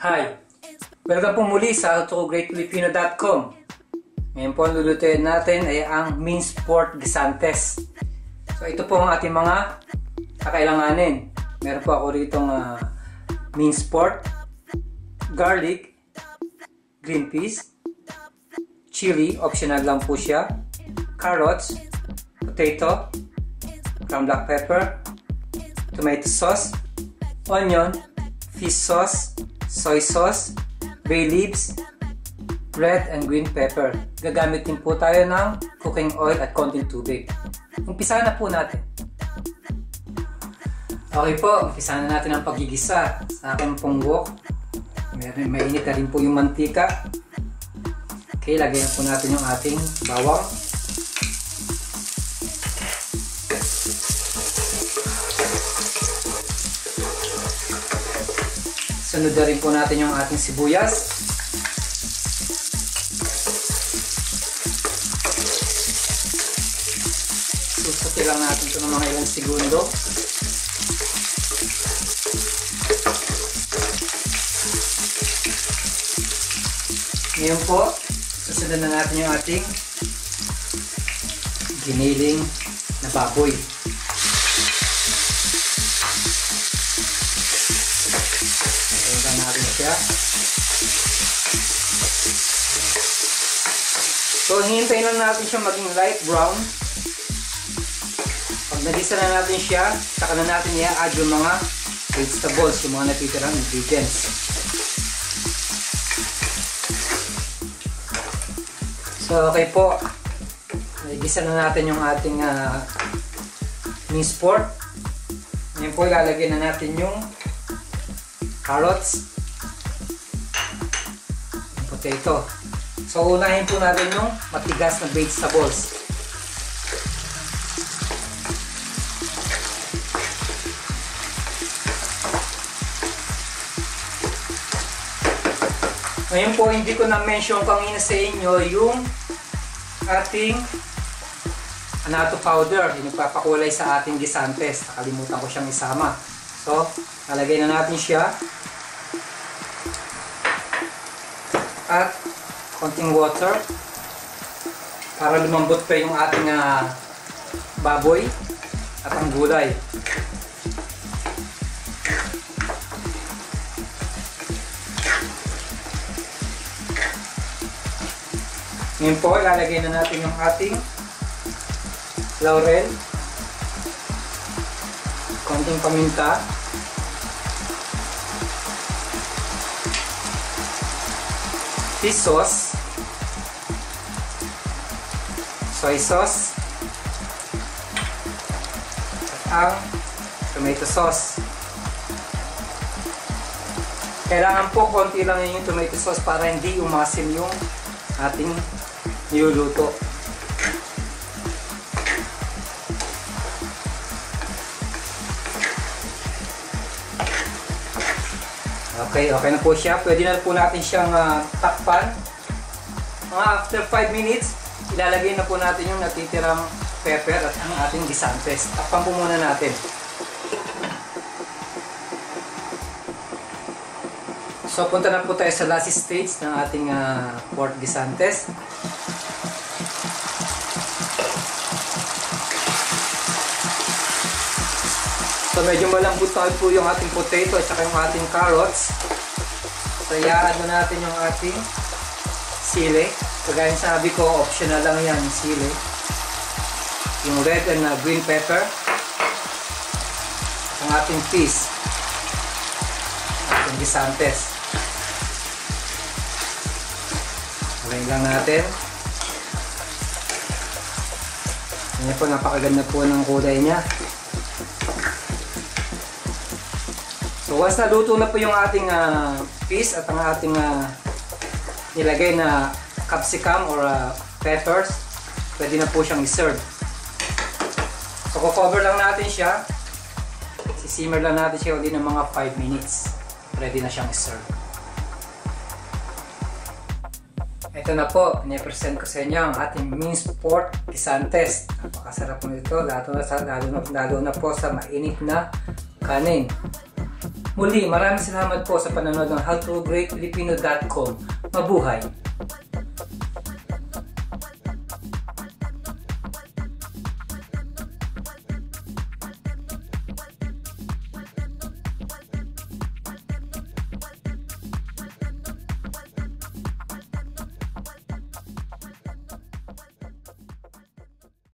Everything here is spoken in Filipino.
Hi! Welcome po muli sa howtogreatfilipino.com. Ngayon po ang lulutuin natin ay ang minced pork guisantes. So ito po ang ating mga kakailanganin. Meron po ako rito minced pork, garlic, green peas, chili, optional lang po siya, carrots, potato, ground black pepper, tomato sauce, onion, fish sauce, soy sauce, bay leaves, red and green pepper. Gagamit din po tayo ng cooking oil at konting tubig. Umpisahan na po natin. Okay po, umpisahan na natin ang paggigisa. Sa akin pong wok, mainit na rin po yung mantika. Okay, lagyan po natin yung ating bawang. Sunod na rin po natin yung ating sibuyas. Susuti lang natin ito ng mga ilang segundo. Ngayon po, susunod na natin yung ating giniling na baboy. Natin siya. So, hintayin lang natin siya maging light brown. Pag nagisa na natin siya, saka na natin i-add yung mga vegetables, yung mga natitirang ingredients. So, okay po. Nagisa na natin yung ating minced pork. Ngayon po, ilalagay na natin yung carrots, potato. So, unahin po natin yung matigas na vegetables. Ngayon po, hindi ko na-mention kanina sa inyo yung ating annatto powder, yung nagpapakulay sa ating guisantes. Nakalimutan ko siyang isama. So, lalagay na natin siya. At konting water para lumambot pa yung ating baboy at ang gulay. Ngayon po, lalagay na natin yung ating laurel, konting paminta, fish sauce, soy sauce, at ang tomato sauce. Kailangan po konti lang yung tomato sauce para hindi umasim yung ating niluluto. Okay na po siya. Pwede na po natin siyang takpan. Mga after 5 minutes, ilalagay na po natin yung natitirang pepper at ang ating guisantes. Takpan po muna natin. So, punta na po tayo sa last stage ng ating pork guisantes. So, medyo malambot na po yung ating potato at saka yung ating carrots. So, i-add na natin yung ating sili. Kagaya sabi ko, optional lang yan yung sili. Yung red and green pepper. Ang ating peas. Ating guisantes. Lagyan lang natin. Ganyan po, napakaganda po ng kulay niya. So once naluto na po yung ating peas at ang ating nilagay na capsicum or peppers, pwede na po siyang i-serve. So cover lang natin siya. Sisimmer lang natin siya ulit ng mga 5 minutes. Ready na siyang i-serve. Ito na po, ni-present ko sa inyo ang ating minced pork guisantes. Napakasarap po nito, lalo na po sa mainit na kanin. Muli, maraming salamat po sa panonood ng howtogreatfilipino.com. Mabuhay!